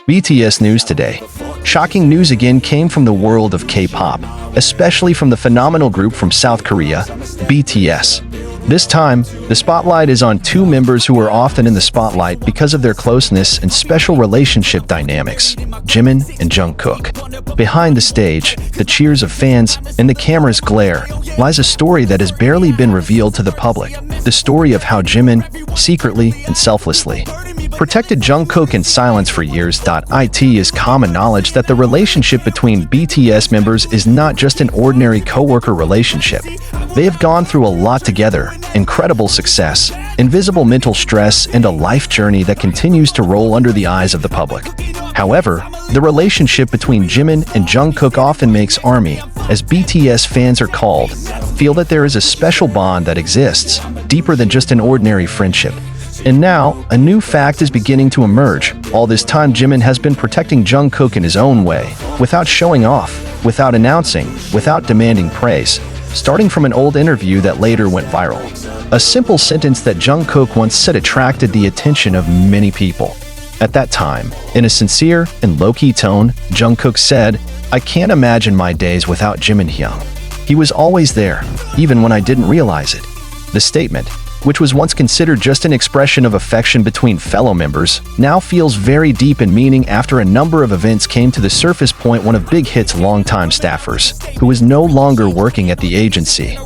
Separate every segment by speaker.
Speaker 1: BTS news today. Shocking news again came from the world of K-pop, especially from the phenomenal group from South Korea, BTS. This time, the spotlight is on two members who are often in the spotlight because of their closeness and special relationship dynamics, Jimin and Jungkook. Behind the stage, the cheers of fans, and the camera's glare, lies a story that has barely been revealed to the public. The story of how Jimin, secretly and selflessly, protected Jungkook in silence for years. It is common knowledge that the relationship between BTS members is not just an ordinary co-worker relationship. They have gone through a lot together, incredible success, invisible mental stress, and a life journey that continues to roll under the eyes of the public. However, the relationship between Jimin and Jungkook often makes ARMY, as BTS fans are called, feel that there is a special bond that exists, deeper than just an ordinary friendship. And now, a new fact is beginning to emerge. All this time, Jimin has been protecting Jungkook in his own way, without showing off, without announcing, without demanding praise, starting from an old interview that later went viral. A simple sentence that Jungkook once said attracted the attention of many people. At that time, in a sincere and low-key tone, Jungkook said, "I can't imagine my days without Jimin Hyung. He was always there, even when I didn't realize it." The statement, which was once considered just an expression of affection between fellow members, now feels very deep in meaning after a number of events came to the surface. One of Big Hit's longtime staffers, who is no longer working at the agency,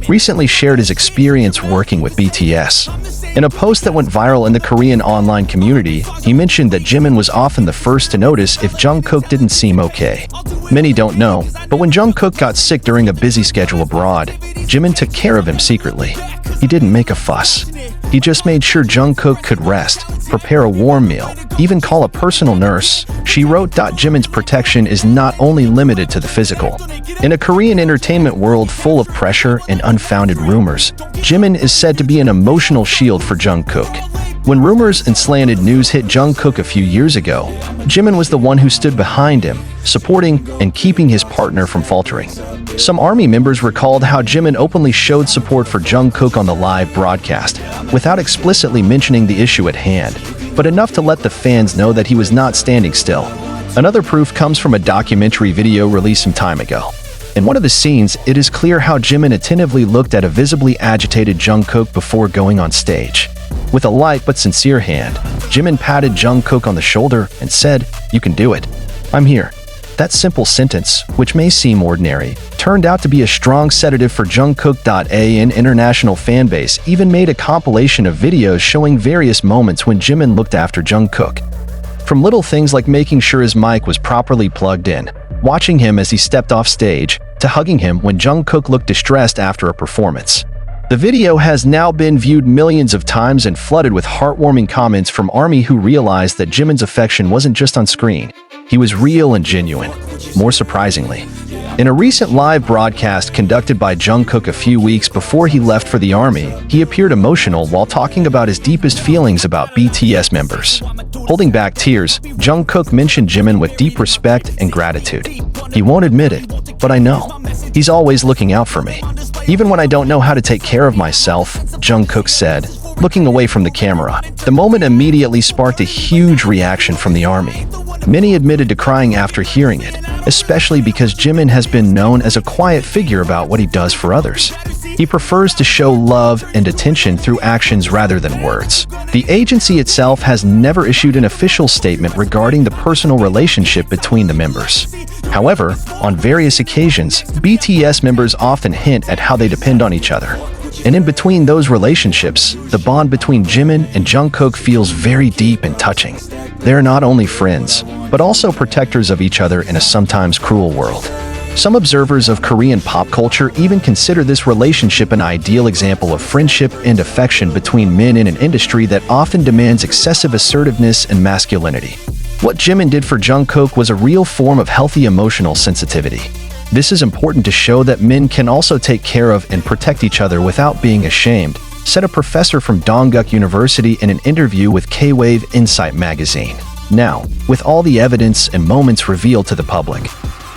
Speaker 1: recently shared his experience working with BTS. In a post that went viral in the Korean online community, he mentioned that Jimin was often the first to notice if Jungkook didn't seem okay. Many don't know, but when Jungkook got sick during a busy schedule abroad, Jimin took care of him secretly. He didn't make a fuss. He just made sure Jungkook could rest, prepare a warm meal, even call a personal nurse. She wrote, "Jimin's protection is not only limited to the physical. In a Korean entertainment world full of pressure and unfounded rumors, Jimin is said to be an emotional shield for Jungkook." When rumors and slanted news hit Jungkook a few years ago, Jimin was the one who stood behind him, supporting and keeping his partner from faltering. Some ARMY members recalled how Jimin openly showed support for Jungkook on the live broadcast, without explicitly mentioning the issue at hand, but enough to let the fans know that he was not standing still. Another proof comes from a documentary video released some time ago. In one of the scenes, it is clear how Jimin attentively looked at a visibly agitated Jungkook before going on stage. With a light but sincere hand, Jimin patted Jungkook on the shoulder and said, "You can do it. I'm here." That simple sentence, which may seem ordinary, turned out to be a strong sedative for Jungkook. An international fanbase even made a compilation of videos showing various moments when Jimin looked after Jungkook. From little things like making sure his mic was properly plugged in, watching him as he stepped off stage, to hugging him when Jungkook looked distressed after a performance. The video has now been viewed millions of times and flooded with heartwarming comments from ARMY who realized that Jimin's affection wasn't just on screen. He was real and genuine. More surprisingly, in a recent live broadcast conducted by Jungkook a few weeks before he left for the ARMY, he appeared emotional while talking about his deepest feelings about BTS members. Holding back tears, Jungkook mentioned Jimin with deep respect and gratitude. "He won't admit it, but I know. He's always looking out for me. Even when I don't know how to take care of myself," Jungkook said, looking away from the camera. The moment immediately sparked a huge reaction from the ARMY. Many admitted to crying after hearing it, especially because Jimin has been known as a quiet figure about what he does for others. He prefers to show love and attention through actions rather than words. The agency itself has never issued an official statement regarding the personal relationship between the members. However, on various occasions, BTS members often hint at how they depend on each other. And in between those relationships, the bond between Jimin and Jungkook feels very deep and touching. They're not only friends, but also protectors of each other in a sometimes cruel world. Some observers of Korean pop culture even consider this relationship an ideal example of friendship and affection between men in an industry that often demands excessive assertiveness and masculinity. What Jimin did for Jungkook was a real form of healthy emotional sensitivity. This is important to show that men can also take care of and protect each other without being ashamed, said a professor from Dongguk University in an interview with K-Wave Insight magazine. Now, with all the evidence and moments revealed to the public,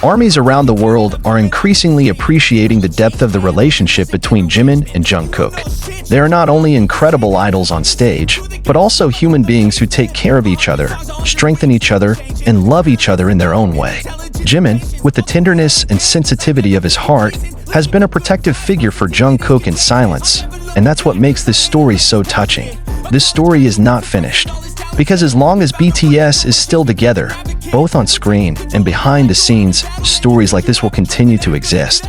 Speaker 1: Armies around the world are increasingly appreciating the depth of the relationship between Jimin and Jungkook. They are not only incredible idols on stage, but also human beings who take care of each other, strengthen each other, and love each other in their own way. Jimin, with the tenderness and sensitivity of his heart, has been a protective figure for Jungkook in silence, and that's what makes this story so touching. This story is not finished, because as long as BTS is still together, both on screen and behind the scenes, stories like this will continue to exist.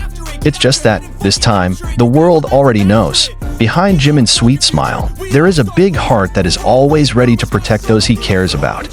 Speaker 1: It's just that, this time, the world already knows. Behind Jimin's sweet smile, there is a big heart that is always ready to protect those he cares about.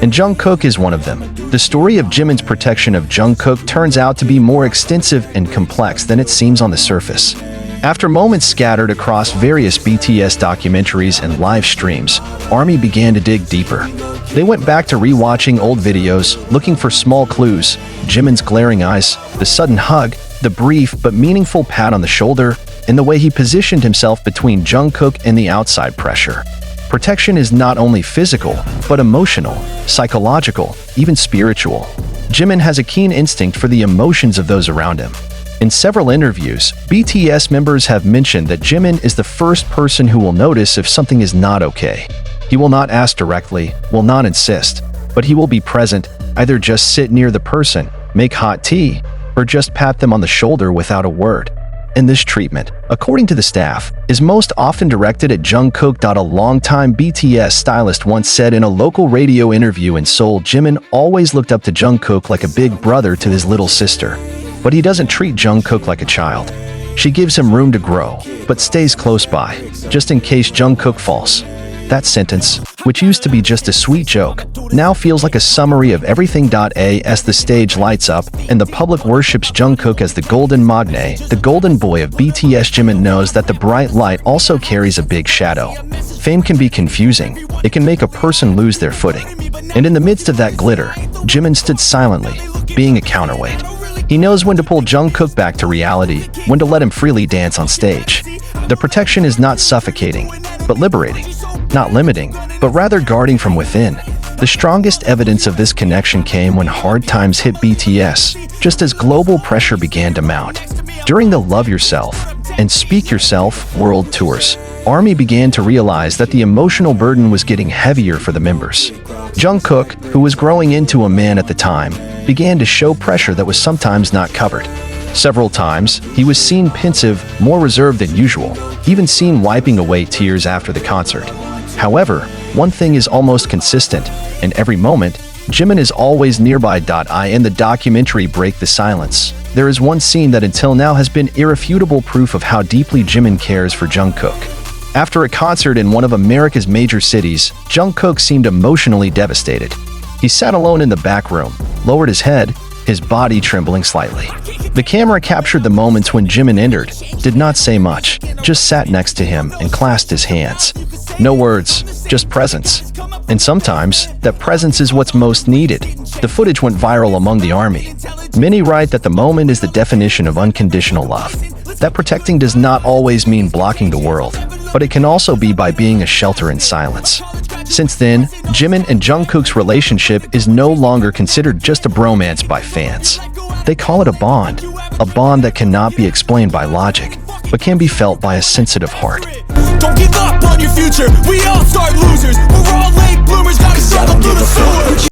Speaker 1: And Jungkook is one of them. The story of Jimin's protection of Jungkook turns out to be more extensive and complex than it seems on the surface. After moments scattered across various BTS documentaries and live streams, ARMY began to dig deeper. They went back to rewatching old videos, looking for small clues: Jimin's glaring eyes, the sudden hug, the brief but meaningful pat on the shoulder, and the way he positioned himself between Jungkook and the outside pressure. Protection is not only physical, but emotional, psychological, even spiritual. Jimin has a keen instinct for the emotions of those around him. In several interviews, BTS members have mentioned that Jimin is the first person who will notice if something is not okay. He will not ask directly, will not insist, but he will be present, either just sit near the person, make hot tea, or just pat them on the shoulder without a word. And this treatment, according to the staff, is most often directed at Jungkook. A longtime BTS stylist once said in a local radio interview in Seoul, Jimin always looked up to Jungkook like a big brother to his little sister. But he doesn't treat Jungkook like a child. She gives him room to grow, but stays close by, just in case Jungkook falls. That sentence, which used to be just a sweet joke, now feels like a summary of everything. As the stage lights up and the public worships Jungkook as the golden magne, the golden boy of BTS, Jimin knows that the bright light also carries a big shadow. Fame can be confusing. It can make a person lose their footing. And in the midst of that glitter, Jimin stood silently, being a counterweight. He knows when to pull Jungkook back to reality, when to let him freely dance on stage. The protection is not suffocating, but liberating. Not limiting, but rather guarding from within. The strongest evidence of this connection came when hard times hit BTS, just as global pressure began to mount. During the Love Yourself and Speak Yourself world tours, ARMY began to realize that the emotional burden was getting heavier for the members. Jungkook, who was growing into a man at the time, began to show pressure that was sometimes not covered. Several times, he was seen pensive, more reserved than usual, even seen wiping away tears after the concert. However, one thing is almost consistent, and every moment, Jimin is always nearby. In the documentary Break the Silence, there is one scene that until now has been irrefutable proof of how deeply Jimin cares for Jungkook. After a concert in one of America's major cities, Jungkook seemed emotionally devastated. He sat alone in the back room, lowered his head, his body trembling slightly. The camera captured the moments when Jimin entered, did not say much, just sat next to him and clasped his hands. No words, just presence. And sometimes, that presence is what's most needed. The footage went viral among the ARMY. Many write that the moment is the definition of unconditional love. That protecting does not always mean blocking the world, but it can also be by being a shelter in silence. Since then, Jimin and Jungkook's relationship is no longer considered just a bromance by fans. They call it a bond that cannot be explained by logic, but can be felt by a sensitive heart.
Speaker 2: Don't give up on your future, we all start losers. We're all late bloomers, gotta struggle through the sewers.